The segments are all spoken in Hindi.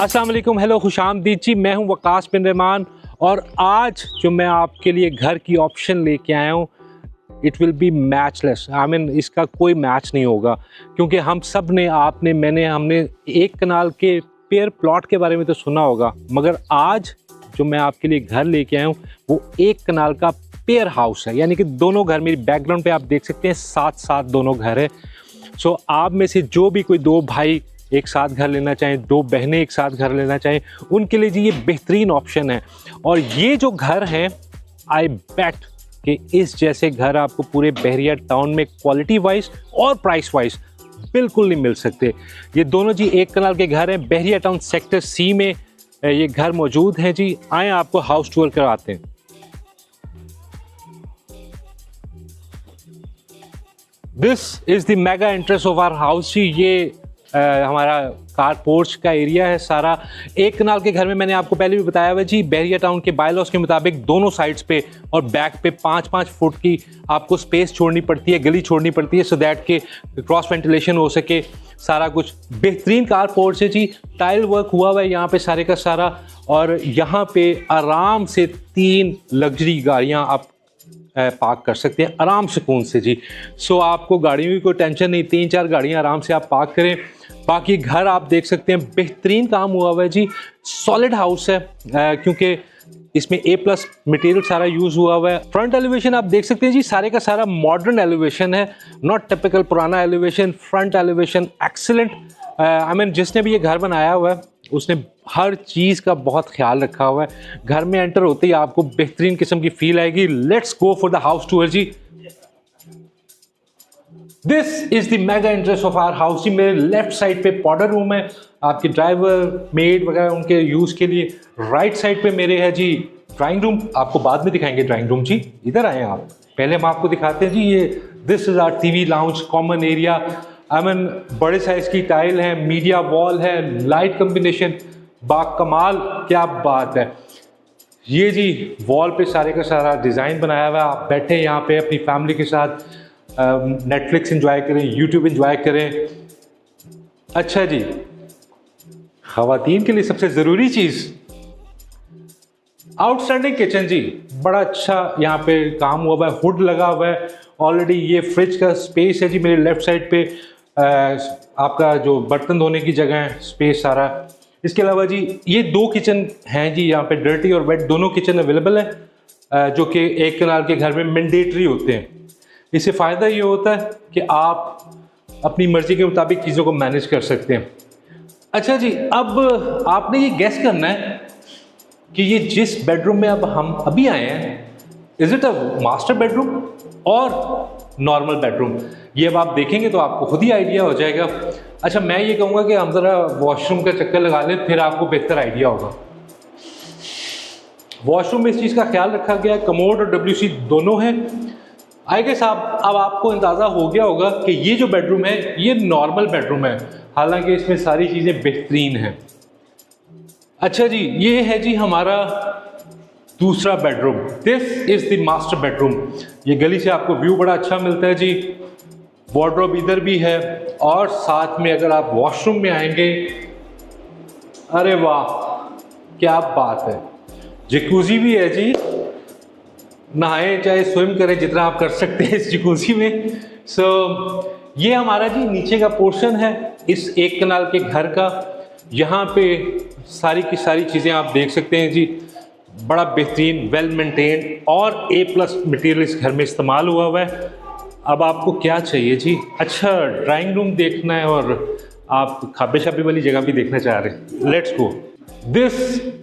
अस्सलाम वालेकुम, हेलो, खुशामदीद जी। मैं हूं वकास बिन रहमान और आज जो मैं आपके लिए घर की ऑप्शन लेके आया हूं, it will be matchless. I mean इसका कोई मैच नहीं होगा, क्योंकि हम सब ने हमने एक कनाल के पेयर प्लॉट के बारे में तो सुना होगा, मगर आज जो मैं आपके लिए घर लेके आया हूँ वो एक कनाल का पेयर हाउस है। यानी कि दोनों घर, मेरी बैकग्राउंड पे आप देख सकते हैं, साथ साथ दोनों घर है। सो आप में से जो भी कोई दो भाई एक साथ घर लेना चाहें, दो बहनें एक साथ घर लेना चाहें, उनके लिए जी ये बेहतरीन ऑप्शन है। और ये जो घर हैं, आई बेट कि इस जैसे घर आपको पूरे बहरिया टाउन में क्वालिटी वाइज और प्राइस वाइज बिल्कुल नहीं मिल सकते। ये दोनों जी एक कनाल के घर हैं, बहरिया टाउन सेक्टर सी में ये घर मौजूद हैं जी। आए आपको हाउस टूर कराते हैं। This is the mega entrance of our house ji. ये हमारा कार पोर्च का एरिया है सारा। एक कनाल के घर में मैंने आपको पहले भी बताया हुआ जी, बहरिया टाउन के बायलॉज के मुताबिक दोनों साइड्स पे और बैक पे 5-5 फुट की आपको स्पेस छोड़नी पड़ती है, गली छोड़नी पड़ती है, सो दैट के क्रॉस वेंटिलेशन हो सके। सारा कुछ बेहतरीन कार पोर्च है जी, टाइल वर्क हुआ हुआ है यहाँ पे सारे का सारा। और यहाँ पे आराम से 3 लग्जरी गाड़ियाँ आप पार्क कर सकते हैं आराम सुकून से जी। सो आपको गाड़ियों की कोई टेंशन नहीं, 3-4 गाड़ियाँ आराम से आप पार्क करें। बाकी घर आप देख सकते हैं, बेहतरीन काम हुआ हुआ है जी। सॉलिड हाउस है क्योंकि इसमें A+ मटेरियल सारा यूज़ हुआ हुआ है। फ्रंट एलिवेशन आप देख सकते हैं जी, सारे का सारा मॉडर्न एलिवेशन है, नॉट टिपिकल पुराना elevation. Front elevation excellent. I mean जिसने भी ये घर बनाया हुआ है उसने हर चीज़ का बहुत ख्याल रखा हुआ है। घर में एंटर होते ही आपको बेहतरीन किस्म की फील आएगी। Let's go for the house tour ji. This is the mega entrance of our house ji. मेरे लेफ्ट साइड पे पाउडर रूम है, आपके ड्राइवर, मेड वगैरह उनके यूज़ के लिए। राइट साइड पे मेरे है जी ड्राइंग रूम, आपको बाद में दिखाएंगे ड्राइंग रूम जी। इधर आए आप, पहले हम आपको दिखाते हैं जी। ये this is our TV lounge common area. I mean बड़े साइज की टाइल है, मीडिया वॉल है, लाइट कम्बिनेशन बाकमाल, क्या बात है। ये जी वॉल पे सारे का सारा डिज़ाइन बनाया हुआ है। आप बैठे यहाँ पे अपनी फैमिली के साथ नेटफ्लिक्स एंजॉय करें, यूट्यूब एंजॉय करें। अच्छा जी, ख़वातीन के लिए सबसे ज़रूरी चीज़ आउटस्टैंडिंग किचन जी। बड़ा अच्छा यहाँ पे काम हुआ है, हुड लगा हुआ है ऑलरेडी। ये फ्रिज का स्पेस है जी मेरे लेफ्ट साइड पे। आपका जो बर्तन धोने की जगह है, स्पेस सारा। इसके अलावा जी ये 2 किचन हैं जी यहाँ पे, डर्टी और वेट दोनों किचन अवेलेबल हैं, जो कि एक कनाल के घर में मैंडेटरी होते हैं। इससे फ़ायदा ये होता है कि आप अपनी मर्ज़ी के मुताबिक चीज़ों को मैनेज कर सकते हैं। अच्छा जी, अब आपने ये गेस करना है कि ये जिस बेडरूम में अब हम अभी आए हैं, is it a master bedroom और नॉर्मल बेडरूम? ये अब आप देखेंगे तो आपको खुद ही आइडिया हो जाएगा। अच्छा, मैं ये कहूँगा कि हम ज़रा वॉशरूम का चक्कर लगा लें, फिर आपको बेहतर आइडिया होगा। वॉशरूम में इस चीज़ का ख्याल रखा गया है, कमोड और WC दोनों हैं। आई गेस अब आपको अंदाज़ा हो गया होगा कि ये जो बेडरूम है ये नॉर्मल बेडरूम है, हालांकि इसमें सारी चीज़ें बेहतरीन हैं। अच्छा जी, ये है जी हमारा दूसरा bedroom. This is the master bedroom. ये गली से आपको व्यू बड़ा अच्छा मिलता है जी। वार्डरोब इधर भी है और साथ में अगर आप वॉशरूम में आएंगे, अरे वाह क्या बात है, जकूजी भी है जी। नहाएं चाहे स्विम करें, जितना आप कर सकते हैं इस जकूजी में। ये हमारा जी नीचे का पोर्शन है इस एक कनाल के घर का। यहाँ पे सारी की सारी चीज़ें आप देख सकते हैं जी, बड़ा बेहतरीन, वेल मेंटेन्ड और A+ मटेरियल इस घर में इस्तेमाल हुआ है। अब आपको क्या चाहिए जी? अच्छा, ड्राइंग रूम देखना है और आप खाबे शाबे वाली जगह भी देखना चाह रहे हैं। Let's go. This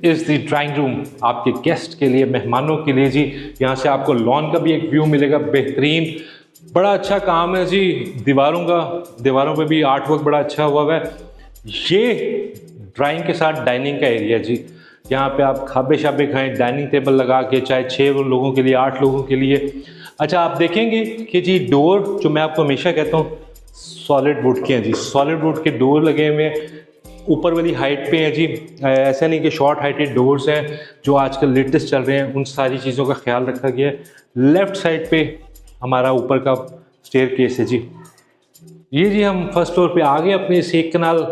is the drawing room आपके गेस्ट के लिए, मेहमानों के लिए जी। यहाँ से आपको लॉन का भी एक व्यू मिलेगा बेहतरीन। बड़ा अच्छा काम है जी दीवारों पे भी आर्ट वर्क बड़ा अच्छा हुआ है। ये ड्राइंग के साथ डाइनिंग का एरिया जी। यहाँ पे आप खाबे शाबे खाएं, डाइनिंग टेबल लगा के, चाहे 6 लोगों के लिए, 8 लोगों के लिए। अच्छा, आप देखेंगे कि जी डोर, जो मैं आपको हमेशा कहता हूँ, सॉलिड वुड के हैं जी। सॉलिड वुड के डोर लगे हुए हैं, ऊपर वाली हाइट पे हैं जी। ऐसा नहीं कि शॉर्ट हाइटेड डोर्स हैं जो आजकल लेटेस्ट चल रहे हैं, उन सारी चीज़ों का ख्याल रखा गया है। लेफ्ट साइड पे हमारा ऊपर का स्टेयरकेस है जी। ये जी हम फर्स्ट फ्लोर पे आ गए अपने इस एक कनाल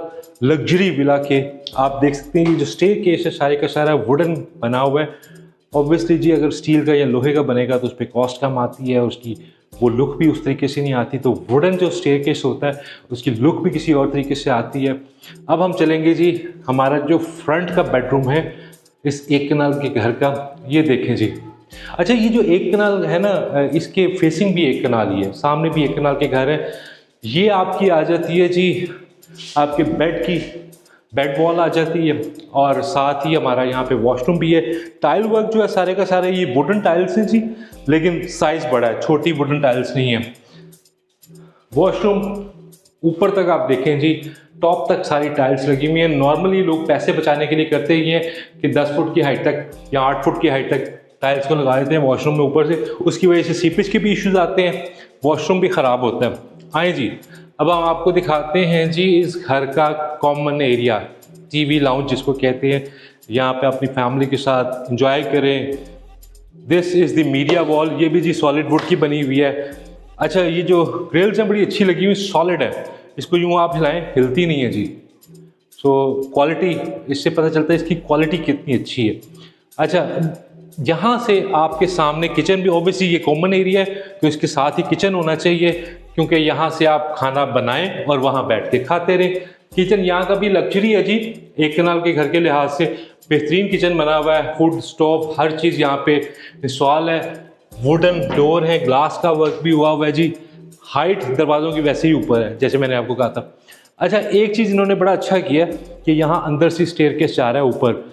लग्जरी विला के। आप देख सकते हैं जो स्टेयरकेस है सारे का सारा वुडन बना हुआ है। ऑब्वियसली जी अगर स्टील का या लोहे का बनेगा तो उस पर कॉस्ट कम आती है, उसकी वो लुक भी उस तरीके से नहीं आती। तो वुडन जो स्टेयरकेस होता है उसकी लुक भी किसी और तरीके से आती है। अब हम चलेंगे जी हमारा जो फ्रंट का बेडरूम है इस एक कनाल के घर का, ये देखें जी। अच्छा, ये जो एक कनाल है ना, इसके फेसिंग भी एक कनाल ही है, सामने भी एक कनाल के घर है। ये आपकी आ जाती है जी आपके बेड वॉल आ जाती है और साथ ही हमारा यहाँ पे वॉशरूम भी है। टाइल वर्क जो है सारे का सारे ये वुडन टाइल्स हैं जी, लेकिन साइज बड़ा है, छोटी वुडन टाइल्स नहीं है। वॉशरूम ऊपर तक आप देखें जी, टॉप तक सारी टाइल्स लगी हुई हैं। नॉर्मली लोग पैसे बचाने के लिए करते ही हैं कि 10 फुट की हाइट तक या 8 फुट की हाइट तक टाइल्स को लगा देते हैं वॉशरूम में ऊपर से। उसकी वजह से सीपेज के भी इश्यूज आते हैं, वॉशरूम भी ख़राब होता है। आए जी, अब हम आपको दिखाते हैं जी इस घर का कॉमन एरिया, TV लाउंज जिसको कहते हैं। यहाँ पे अपनी फैमिली के साथ एंजॉय करें। This is the media wall, ये भी जी सॉलिड वुड की बनी हुई है। अच्छा, ये जो ग्रिल्स हैं बड़ी अच्छी लगी हुई, सॉलिड है, इसको यूँ आप हिलाएं हिलती नहीं है जी। सो क्वालिटी, इससे पता चलता है इसकी क्वालिटी कितनी अच्छी है। अच्छा, यहाँ से आपके सामने किचन भी, ऑब्वियसली ये कॉमन एरिया है तो इसके साथ ही किचन होना चाहिए, क्योंकि यहाँ से आप खाना बनाएं और वहाँ बैठ के खाते रहें। किचन यहाँ का भी लग्जरी है जी, एक कनाल के घर के लिहाज से बेहतरीन किचन बना हुआ है। फूड स्टोव हर चीज़ यहाँ पे इंस्टॉल है। वुडन डोर है, ग्लास का वर्क भी हुआ है जी। हाइट दरवाज़ों की वैसे ही ऊपर है जैसे मैंने आपको कहा था। अच्छा, एक चीज़ इन्होंने बड़ा अच्छा किया कि यहाँ अंदर से स्टेयरकेस जा रहा है ऊपर,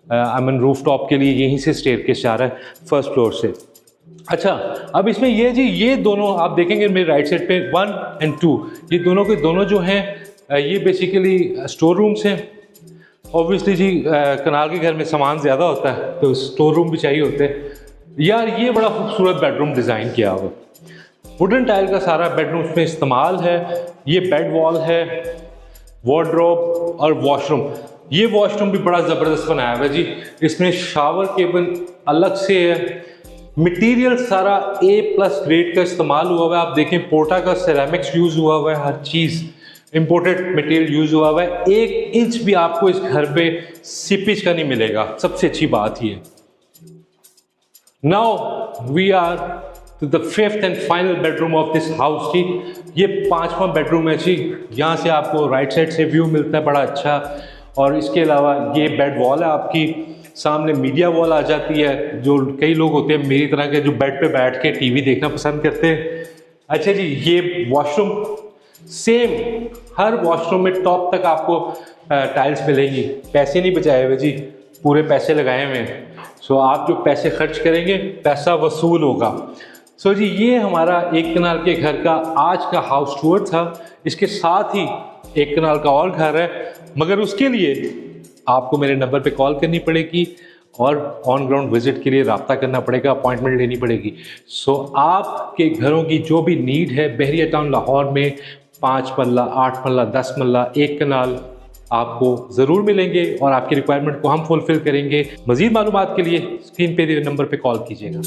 आई मीन रूफ टॉप के लिए यहीं से स्टेयरकेस जा रहा है फर्स्ट फ्लोर से। अच्छा, अब इसमें ये जी, ये दोनों आप देखेंगे मेरे राइट साइड पे 1 और 2, ये दोनों के दोनों जो हैं ये बेसिकली स्टोर रूम्स हैं। ऑब्वियसली जी कनाल के घर में सामान ज़्यादा होता है तो स्टोर रूम भी चाहिए होते हैं। यार ये बड़ा खूबसूरत बेडरूम डिज़ाइन किया हुआ, वुडन टाइल का सारा बेडरूम उसमें इस्तेमाल है। ये बेड वॉल है, वार्डरोब और वॉशरूम। ये वॉशरूम भी बड़ा ज़बरदस्त बनाया हुआ है जी। इसमें शावर केबल अलग से है, मटेरियल सारा A+ ग्रेड का इस्तेमाल हुआ है। आप देखें पोर्टा का सेरेमिक्स यूज़ हुआ है, हर चीज़ इंपोर्टेड मटेरियल यूज़ हुआ है। 1 इंच भी आपको इस घर पे सीपेज का नहीं मिलेगा, सबसे अच्छी बात ये। Now we are to the 5th and final bedroom of this house ji. ये 5वां बेडरूम है जी। यहाँ से आपको राइट साइड से व्यू मिलता है बड़ा अच्छा, और इसके अलावा ये बेड वॉल है आपकी, सामने मीडिया वॉल आ जाती है। जो कई लोग होते हैं मेरी तरह के जो बेड पे बैठ के TV देखना पसंद करते हैं। अच्छा जी, ये वॉशरूम सेम हर वॉशरूम में टॉप तक आपको टाइल्स मिलेंगी। पैसे नहीं बचाए हुए जी, पूरे पैसे लगाए हुए हैं। सो आप जो पैसे खर्च करेंगे पैसा वसूल होगा। सो जी ये हमारा एक कनाल के घर का आज का हाउस टूर था। इसके साथ ही एक कनाल का और घर है, मगर उसके लिए आपको मेरे नंबर पे कॉल करनी पड़ेगी और ऑन ग्राउंड विजिट के लिए रब्ता करना पड़ेगा, अपॉइंटमेंट लेनी पड़ेगी। सो आपके घरों की जो भी नीड है बहरिया टाउन लाहौर में 5 मरला, 8 मरला, 10 मरला, एक कनाल आपको ज़रूर मिलेंगे और आपकी रिक्वायरमेंट को हम फुलफिल करेंगे। मज़ीद मालूमात के लिए स्क्रीन पे दिए नंबर पे कॉल कीजिएगा।